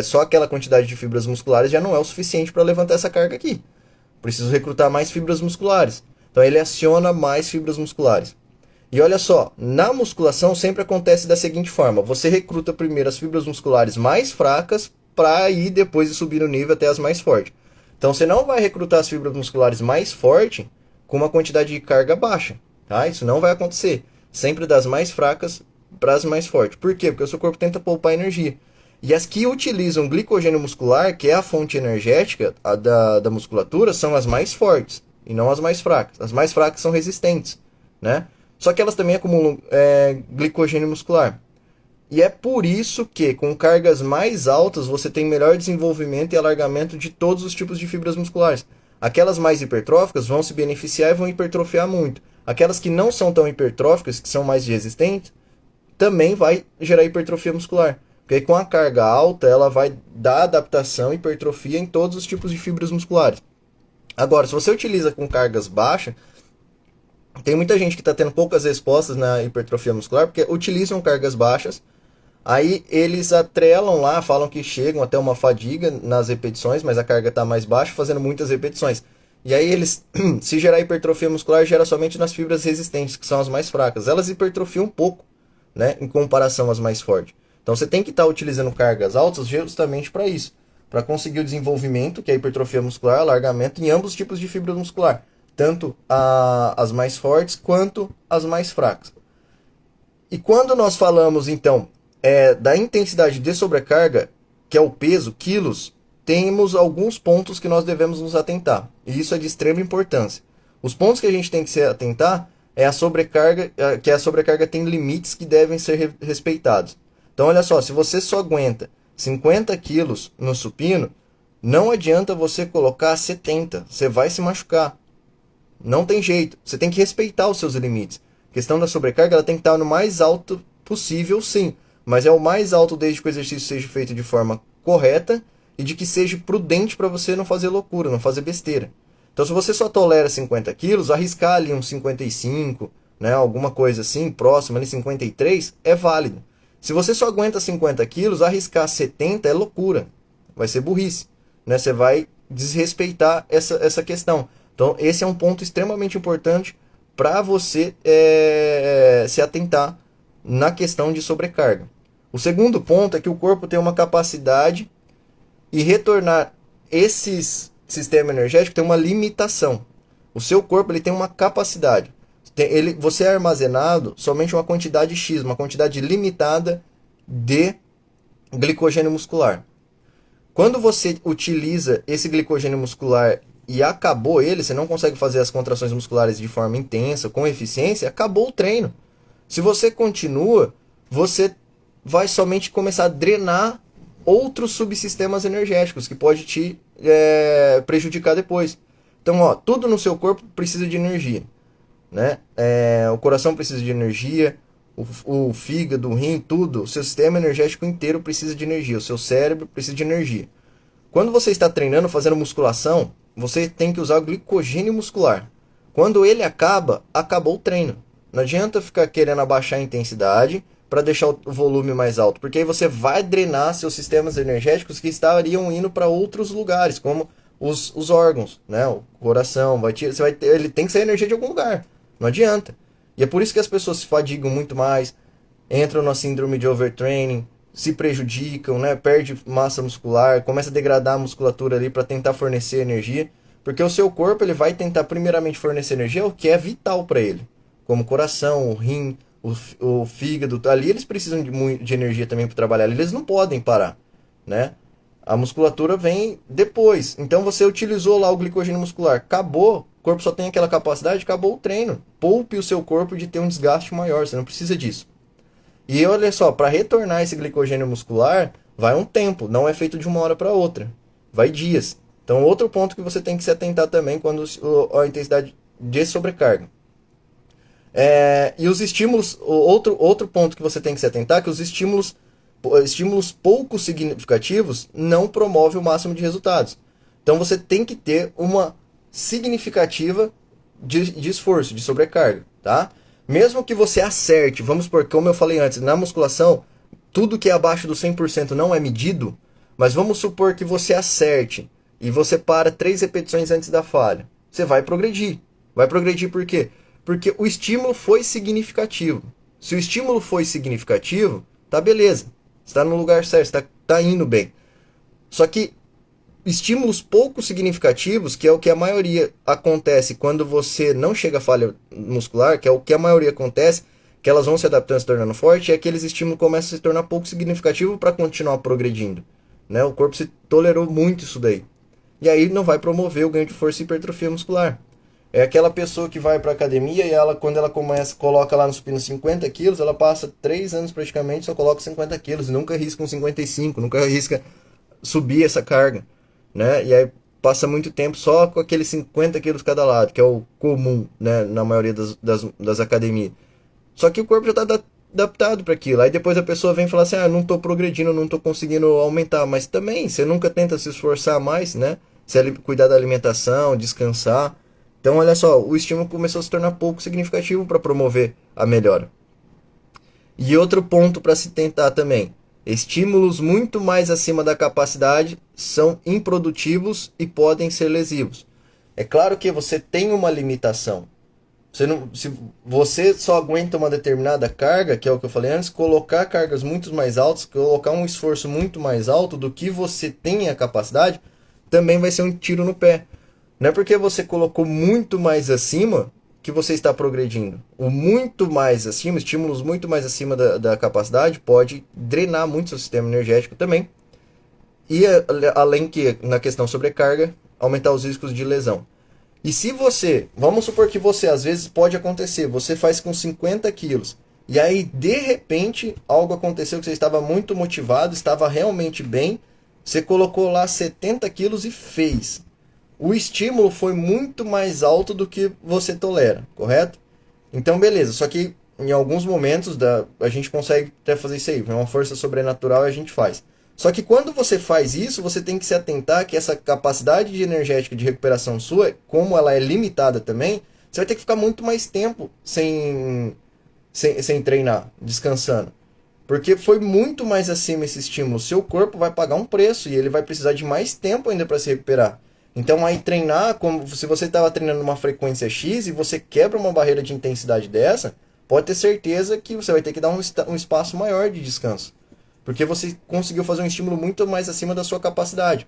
só aquela quantidade de fibras musculares já não é o suficiente para levantar essa carga aqui. Preciso recrutar mais fibras musculares. Então ele aciona mais fibras musculares. E olha só, na musculação sempre acontece da seguinte forma, você recruta primeiro as fibras musculares mais fracas para ir depois subir o nível até as mais fortes. Então você não vai recrutar as fibras musculares mais fortes com uma quantidade de carga baixa, tá? Isso não vai acontecer. Sempre das mais fracas para as mais fortes. Por quê? Porque o seu corpo tenta poupar energia. E as que utilizam glicogênio muscular, que é a fonte energética da musculatura, são as mais fortes e não as mais fracas. As mais fracas são resistentes, né? Só que elas também acumulam glicogênio muscular. E é por isso que, com cargas mais altas, você tem melhor desenvolvimento e alargamento de todos os tipos de fibras musculares. Aquelas mais hipertróficas vão se beneficiar e vão hipertrofiar muito. Aquelas que não são tão hipertróficas, que são mais resistentes, também vai gerar hipertrofia muscular. Porque aí, com a carga alta, ela vai dar adaptação e hipertrofia em todos os tipos de fibras musculares. Agora, se você utiliza com cargas baixas, tem muita gente que está tendo poucas respostas na hipertrofia muscular, porque utilizam cargas baixas. Aí eles atrelam lá, falam que chegam até uma fadiga nas repetições, mas a carga está mais baixa, fazendo muitas repetições. E aí eles, se gerar hipertrofia muscular, gera somente nas fibras resistentes, que são as mais fracas. Elas hipertrofiam um pouco, né, em comparação às mais fortes. Então você tem que estar utilizando cargas altas justamente para isso, para conseguir o desenvolvimento, que é a hipertrofia muscular, alargamento em ambos os tipos de fibra muscular, tanto as mais fortes quanto as mais fracas. E quando nós falamos, então, da intensidade de sobrecarga, que é o peso, quilos, temos alguns pontos que nós devemos nos atentar. E isso é de extrema importância. Os pontos que a gente tem que se atentar é a sobrecarga, que a sobrecarga tem limites que devem ser respeitados. Então, olha só, se você só aguenta 50 quilos no supino, não adianta você colocar 70, você vai se machucar. Não tem jeito, você tem que respeitar os seus limites. A questão da sobrecarga, ela tem que estar no mais alto possível, sim. Mas é o mais alto desde que o exercício seja feito de forma correta e de que seja prudente para você não fazer loucura, não fazer besteira. Então, se você só tolera 50 quilos, arriscar ali uns 55, né, alguma coisa assim, próximo ali 53, é válido. Se você só aguenta 50 quilos, arriscar 70 é loucura. Vai ser burrice, né? Você vai desrespeitar essa questão. Então, esse é um ponto extremamente importante para você se atentar na questão de sobrecarga. O segundo ponto é que o corpo tem uma capacidade e retornar esses sistemas energéticos tem uma limitação. O seu corpo ele tem uma capacidade. Você é armazenado somente uma quantidade X, uma quantidade limitada de glicogênio muscular. Quando você utiliza esse glicogênio muscular e acabou ele, você não consegue fazer as contrações musculares de forma intensa, com eficiência, acabou o treino. Se você continua, você vai somente começar a drenar outros subsistemas energéticos que pode te prejudicar depois. Então, ó, tudo no seu corpo precisa de energia, né? O coração precisa de energia, o fígado, o rim, tudo, o seu sistema energético inteiro precisa de energia, o seu cérebro precisa de energia. Quando você está treinando, fazendo musculação, você tem que usar o glicogênio muscular. Quando ele acaba, acabou o treino. Não adianta ficar querendo abaixar a intensidade para deixar o volume mais alto, porque aí você vai drenar seus sistemas energéticos que estariam indo para outros lugares, como os órgãos, né? O coração, ele tem que sair energia de algum lugar, não adianta. E é por isso que as pessoas se fadigam muito mais, entram na síndrome de overtraining, se prejudicam, né? Perde massa muscular, começa a degradar a musculatura ali para tentar fornecer energia, porque o seu corpo ele vai tentar primeiramente fornecer energia, o que é vital para ele, como o coração, o rim, o fígado, ali eles precisam de energia também para trabalhar, eles não podem parar, né? A musculatura vem depois, então você utilizou lá o glicogênio muscular, acabou, o corpo só tem aquela capacidade, acabou o treino, poupe o seu corpo de ter um desgaste maior, você não precisa disso. E olha só, para retornar esse glicogênio muscular, vai um tempo, não é feito de uma hora para outra, vai dias. Então outro ponto que você tem que se atentar também quando a intensidade de sobrecarga. E os estímulos, outro ponto que você tem que se atentar é que os estímulos pouco significativos não promovem o máximo de resultados. Então você tem que ter uma significativa de esforço, de sobrecarga, tá? Mesmo que você acerte, vamos supor, como eu falei antes, na musculação, tudo que é abaixo do 100% não é medido, mas vamos supor que você acerte e você para 3 repetições antes da falha. Você vai progredir. Vai progredir por quê? Porque o estímulo foi significativo. Se o estímulo foi significativo, tá beleza. Você está no lugar certo, tá indo bem. Só que estímulos pouco significativos, que é o que a maioria acontece quando você não chega a falha muscular, que é o que a maioria acontece, que elas vão se adaptando, se tornando forte, e aqueles estímulos começam a se tornar pouco significativo para continuar progredindo, né? O corpo se tolerou muito isso daí. E aí não vai promover o ganho de força e hipertrofia muscular. É aquela pessoa que vai para academia e ela, quando ela começa, coloca lá no supino 50 quilos, ela passa 3 anos praticamente, só coloca 50 quilos, e nunca arrisca um 55, nunca arrisca subir essa carga, né? E aí passa muito tempo só com aqueles 50 quilos cada lado, que é o comum, né, na maioria das academias. Só que o corpo já está adaptado para aquilo. Aí depois a pessoa vem falar assim, ah, não estou progredindo, não estou conseguindo aumentar. Mas também, você nunca tenta se esforçar mais, né? Se cuidar da alimentação, descansar. Então, olha só, o estímulo começou a se tornar pouco significativo para promover a melhora. E outro ponto para se tentar também. Estímulos muito mais acima da capacidade são improdutivos e podem ser lesivos. É claro que você tem uma limitação. Se você só aguenta uma determinada carga, que é o que eu falei antes, colocar cargas muito mais altas, colocar um esforço muito mais alto do que você tem a capacidade, também vai ser um tiro no pé. Não é porque você colocou muito mais acima que você está progredindo. O muito mais acima, estímulos muito mais acima da capacidade, pode drenar muito o seu sistema energético também. E além que, na questão sobrecarga, aumentar os riscos de lesão. E se você, vamos supor que você, às vezes pode acontecer, você faz com 50 quilos, e aí de repente algo aconteceu que você estava muito motivado, estava realmente bem, você colocou lá 70 quilos e fez. O estímulo foi muito mais alto do que você tolera, correto? Então beleza, só que em alguns momentos a gente consegue até fazer isso aí, é uma força sobrenatural e a gente faz. Só que quando você faz isso, você tem que se atentar que essa capacidade de energética de recuperação sua, como ela é limitada também, você vai ter que ficar muito mais tempo sem treinar, descansando. Porque foi muito mais acima esse estímulo. Seu corpo vai pagar um preço e ele vai precisar de mais tempo ainda para se recuperar. Então aí treinar, como se você estava treinando uma frequência X e você quebra uma barreira de intensidade dessa, pode ter certeza que você vai ter que dar um espaço maior de descanso. Porque você conseguiu fazer um estímulo muito mais acima da sua capacidade.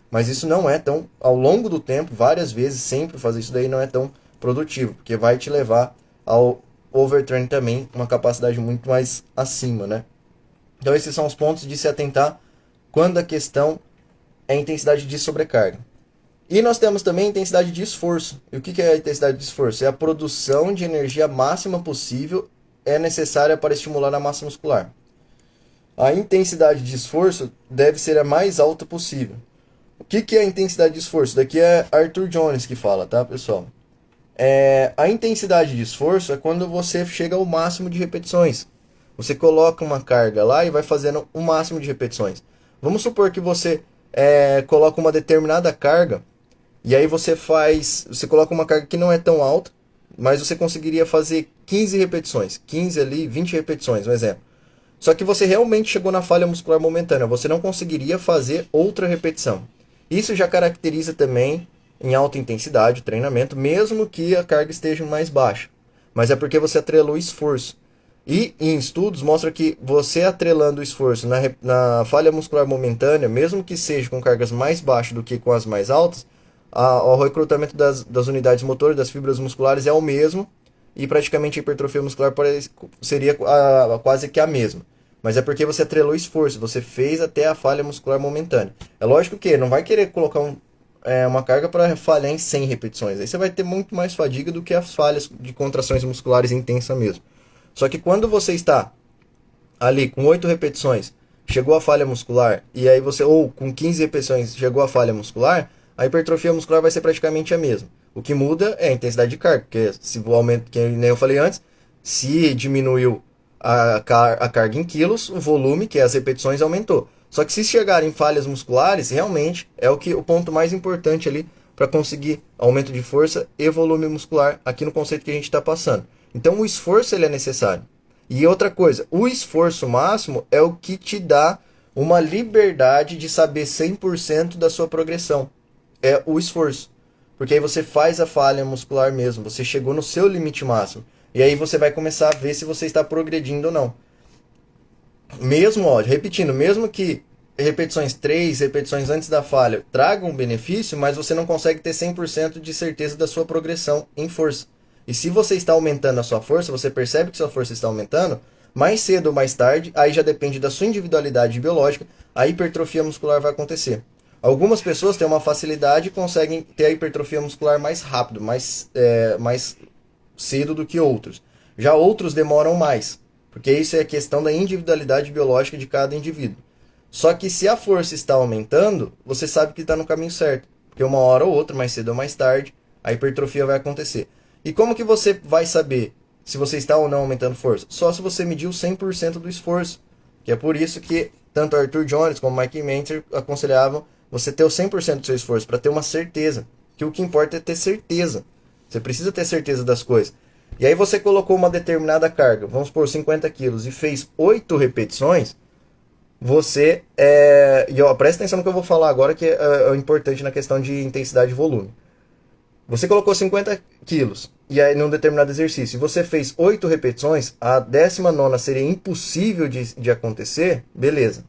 Mas isso não é tão, ao longo do tempo, várias vezes, sempre fazer isso daí não é tão produtivo. Porque vai te levar ao overtraining também, uma capacidade muito mais acima, né? Então esses são os pontos de se atentar quando a questão é a intensidade de sobrecarga. E nós temos também a intensidade de esforço. E o que é a intensidade de esforço? É a produção de energia máxima possível é necessária para estimular a massa muscular. A intensidade de esforço deve ser a mais alta possível. O que é a intensidade de esforço? Daqui é Arthur Jones que fala, tá, pessoal? A intensidade de esforço é quando você chega ao máximo de repetições. Você coloca uma carga lá e vai fazendo o máximo de repetições. Vamos supor que você coloca uma determinada carga e aí você coloca uma carga que não é tão alta, mas você conseguiria fazer 15 repetições. 15 ali, 20 repetições, um exemplo. Só que você realmente chegou na falha muscular momentânea, você não conseguiria fazer outra repetição. Isso já caracteriza também em alta intensidade o treinamento, mesmo que a carga esteja mais baixa. Mas é porque você atrelou o esforço. E em estudos mostra que você atrelando o esforço na falha muscular momentânea, mesmo que seja com cargas mais baixas do que com as mais altas, o recrutamento das unidades motoras, das fibras musculares é o mesmo, e praticamente a hipertrofia muscular seria quase que a mesma. Mas é porque você atrelou esforço, você fez até a falha muscular momentânea. É lógico que não vai querer colocar uma carga para falhar em 100 repetições. Aí você vai ter muito mais fadiga do que as falhas de contrações musculares intensas mesmo. Só que quando você está ali com 8 repetições, chegou a falha muscular, e aí ou com 15 repetições chegou a falha muscular, a hipertrofia muscular vai ser praticamente a mesma. O que muda é a intensidade de carga, porque se o aumento, que nem eu falei antes, se diminuiu a carga em quilos, o volume, que é as repetições, aumentou. Só que se chegar em falhas musculares, realmente é o ponto mais importante ali para conseguir aumento de força e volume muscular aqui no conceito que a gente está passando. Então o esforço ele é necessário. E outra coisa, o esforço máximo é o que te dá uma liberdade de saber 100% da sua progressão. É o esforço. Porque aí você faz a falha muscular mesmo, você chegou no seu limite máximo. E aí você vai começar a ver se você está progredindo ou não. Mesmo, repetindo, mesmo que repetições 3, repetições antes da falha tragam um benefício, mas você não consegue ter 100% de certeza da sua progressão em força. E se você está aumentando a sua força, você percebe que sua força está aumentando, mais cedo ou mais tarde, aí já depende da sua individualidade biológica, a hipertrofia muscular vai acontecer. Algumas pessoas têm uma facilidade e conseguem ter a hipertrofia muscular mais rápido, mais cedo do que outros. Já outros demoram mais, porque isso é questão da individualidade biológica de cada indivíduo. Só que se a força está aumentando, você sabe que está no caminho certo, porque uma hora ou outra, mais cedo ou mais tarde, a hipertrofia vai acontecer. E como que você vai saber se você está ou não aumentando força? Só se você medir o 100% do esforço. Que é por isso que tanto Arthur Jones como Mike Mentzer aconselhavam você ter o 100% do seu esforço, para ter uma certeza. Que o que importa é ter certeza. Você precisa ter certeza das coisas. E aí você colocou uma determinada carga, vamos supor 50 quilos, e fez 8 repetições, você... E ó, presta atenção no que eu vou falar agora, que é importante na questão de intensidade e volume. Você colocou 50 quilos e aí num determinado exercício, e você fez 8 repetições, a 19ª seria impossível de acontecer, beleza.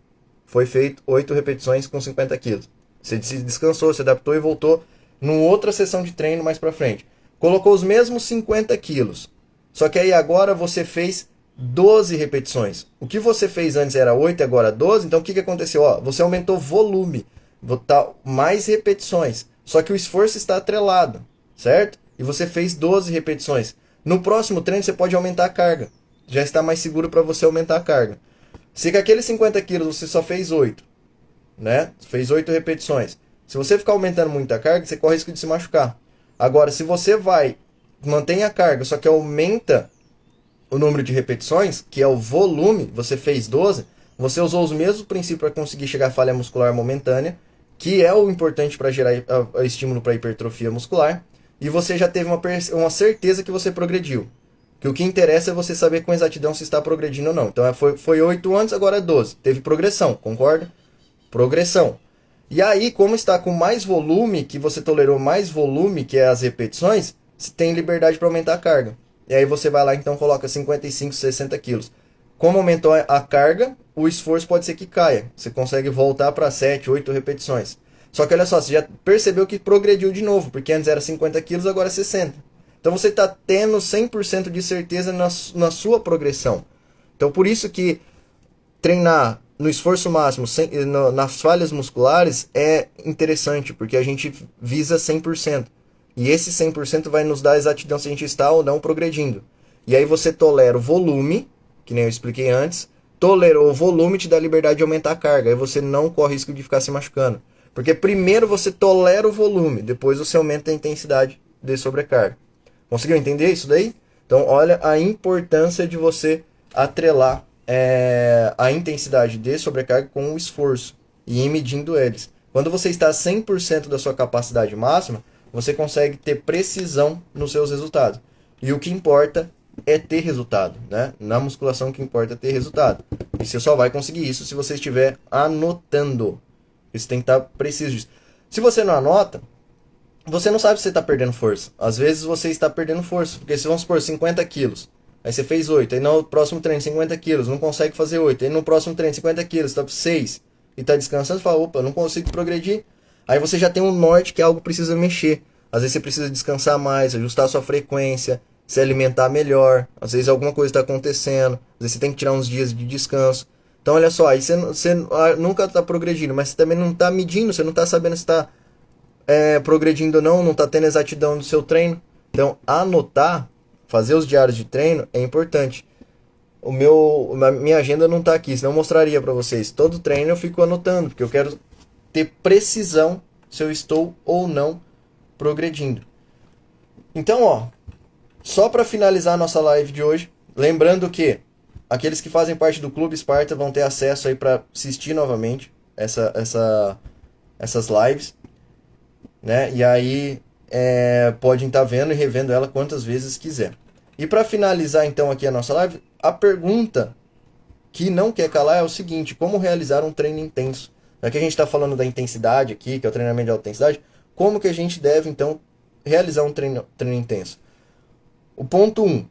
Foi feito 8 repetições com 50 quilos. Você se descansou, se adaptou e voltou numa outra sessão de treino mais pra frente. Colocou os mesmos 50 quilos. Só que aí agora você fez 12 repetições. O que você fez antes era 8 e agora 12. Então o que aconteceu? Ó, você aumentou volume. Botar mais repetições. Só que o esforço está atrelado, certo? E você fez 12 repetições. No próximo treino você pode aumentar a carga. Já está mais seguro para você aumentar a carga. Se com aqueles 50 quilos você só fez 8, né? Fez 8 repetições. Se você ficar aumentando muito a carga, você corre risco de se machucar. Agora, se você mantém a carga, só que aumenta o número de repetições, que é o volume, você fez 12, você usou os mesmos princípios para conseguir chegar à falha muscular momentânea, que é o importante para gerar estímulo para hipertrofia muscular, e você já teve uma certeza que você progrediu. Que o que interessa é você saber com exatidão se está progredindo ou não. Então foi 8 antes, agora é 12. Teve progressão, concorda? Progressão. E aí, como está com mais volume, que você tolerou mais volume, que é as repetições, você tem liberdade para aumentar a carga. E aí você vai lá, então coloca 55, 60 quilos. Como aumentou a carga, o esforço pode ser que caia. Você consegue voltar para 7, 8 repetições. Só que olha só, você já percebeu que progrediu de novo, porque antes era 50 quilos, agora é 60. Então você está tendo 100% de certeza na sua progressão. Então por isso que treinar no esforço máximo, nas falhas musculares, é interessante, porque a gente visa 100%. E esse 100% vai nos dar a exatidão se a gente está ou não progredindo. E aí você tolera o volume, que nem eu expliquei antes, tolerou o volume te dá a liberdade de aumentar a carga, aí você não corre risco de ficar se machucando. Porque primeiro você tolera o volume, depois você aumenta a intensidade de sobrecarga. Conseguiu entender isso daí? Então olha a importância de você atrelar a intensidade de sobrecarga com o esforço e ir medindo eles. Quando você está a 100% da sua capacidade máxima, você consegue ter precisão nos seus resultados. E o que importa é ter resultado, né? Na musculação o que importa é ter resultado. E você só vai conseguir isso se você estiver anotando. Você tem que estar preciso disso. Se você não anota, você não sabe se você está perdendo força. Às vezes você está perdendo força, porque se vamos supor 50 quilos, aí você fez 8, aí no próximo treino 50 quilos, não consegue fazer 8, aí no próximo treino 50 quilos, está 6, e está descansando, você fala, opa, não consigo progredir. Aí você já tem um norte que algo precisa mexer. Às vezes você precisa descansar mais, ajustar a sua frequência, se alimentar melhor, às vezes alguma coisa está acontecendo, às vezes você tem que tirar uns dias de descanso. Então olha só, aí você nunca está progredindo, mas você também não está medindo, você não está sabendo se está progredindo ou não está tendo exatidão do seu treino. Então anotar, fazer os diários de treino é importante. Minha agenda não está aqui, senão eu mostraria para vocês. Todo treino eu fico anotando, porque eu quero ter precisão se eu estou ou não progredindo. Então, ó, só para finalizar a nossa live de hoje, lembrando que aqueles que fazem parte do Clube Esparta vão ter acesso aí para assistir novamente essas lives, né? E aí podem estar vendo e revendo ela quantas vezes quiser. E para finalizar então aqui a nossa live, a pergunta que não quer calar é o seguinte: como realizar um treino intenso? Já que a gente está falando da intensidade aqui, que é o treinamento de alta intensidade, como que a gente deve então realizar um treino intenso? O ponto 1,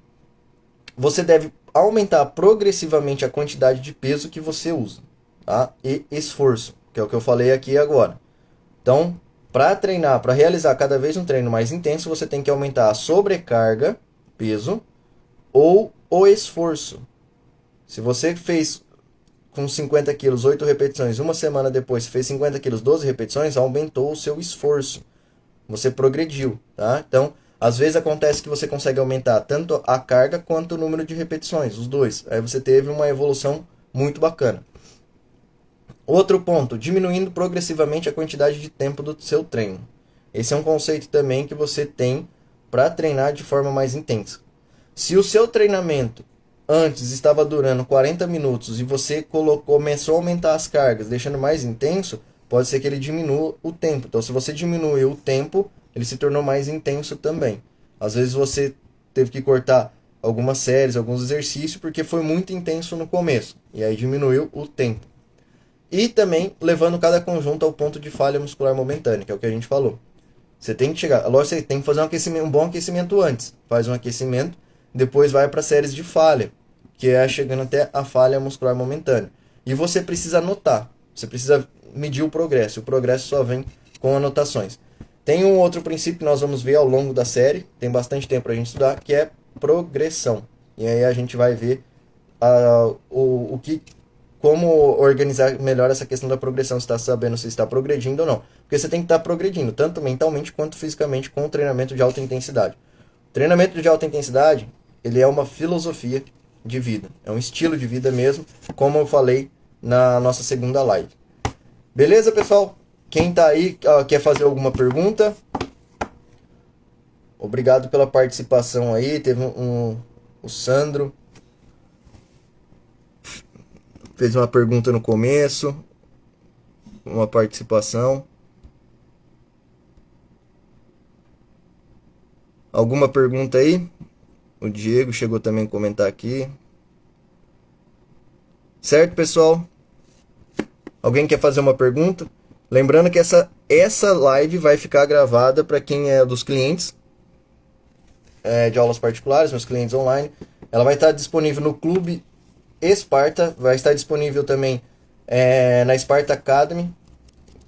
você deve aumentar progressivamente a quantidade de peso que você usa, tá? E esforço, que é o que eu falei aqui agora. Então, para treinar, para realizar cada vez um treino mais intenso, você tem que aumentar a sobrecarga peso ou o esforço. Se você fez com 50 quilos 8 repetições, uma semana depois você fez 50 quilos 12 repetições, aumentou o seu esforço. Você progrediu, tá? Então, às vezes acontece que você consegue aumentar tanto a carga quanto o número de repetições, os dois. Aí você teve uma evolução muito bacana. Outro ponto, diminuindo progressivamente a quantidade de tempo do seu treino. Esse é um conceito também que você tem para treinar de forma mais intensa. Se o seu treinamento antes estava durando 40 minutos e você começou a aumentar as cargas, deixando mais intenso, pode ser que ele diminua o tempo. Então, se você diminuiu o tempo, ele se tornou mais intenso também. Às vezes você teve que cortar algumas séries, alguns exercícios, porque foi muito intenso no começo. E aí diminuiu o tempo. E também levando cada conjunto ao ponto de falha muscular momentânea, que é o que a gente falou. Você tem que chegar, lógico, você tem que fazer um bom aquecimento antes. Faz um aquecimento, depois vai para séries de falha, que é chegando até a falha muscular momentânea. E você precisa anotar, você precisa medir o progresso. O progresso só vem com anotações. Tem um outro princípio que nós vamos ver ao longo da série, tem bastante tempo para a gente estudar, que é progressão. E aí a gente vai ver como organizar melhor essa questão da progressão, se está sabendo se está progredindo ou não. Porque você tem que estar progredindo, tanto mentalmente quanto fisicamente, com o treinamento de alta intensidade. O treinamento de alta intensidade, ele é uma filosofia de vida, é um estilo de vida mesmo, como eu falei na nossa segunda live. Beleza, pessoal? Quem está aí quer fazer alguma pergunta? Obrigado pela participação aí, teve o Sandro fez uma pergunta no começo, uma participação. Alguma pergunta aí? O Diego chegou também a comentar aqui. Certo, pessoal? Alguém quer fazer uma pergunta? Lembrando que essa live vai ficar gravada para quem é dos clientes de aulas particulares, meus clientes online. Ela vai estar disponível no Clube Esparta, vai estar disponível também na Sparta Academy.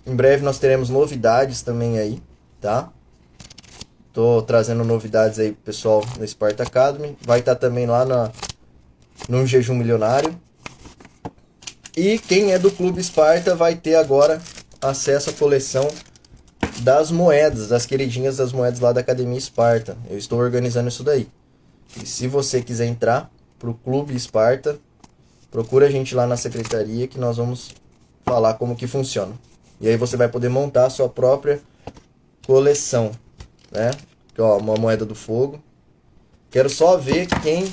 Em breve nós teremos novidades também aí, tá? Tô trazendo novidades aí pro pessoal da Sparta Academy. Vai estar também lá no Jejum Milionário. E quem é do Clube Esparta vai ter agora acesso à coleção das moedas, das queridinhas das moedas lá da Academia Esparta. Eu estou organizando isso daí. E se você quiser entrar pro Clube Esparta, procura a gente lá na secretaria que nós vamos falar como que funciona. E aí você vai poder montar a sua própria coleção, né? Ó, uma moeda do fogo. Quero só ver quem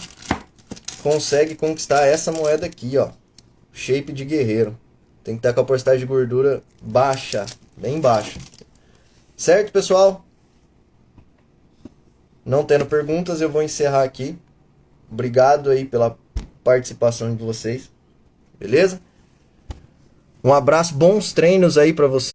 consegue conquistar essa moeda aqui, ó. Shape de guerreiro. Tem que estar com a porcentagem de gordura baixa, bem baixa. Certo, pessoal? Não tendo perguntas, eu vou encerrar aqui. Obrigado aí pela participação de vocês. Beleza? Um abraço, bons treinos aí pra vocês.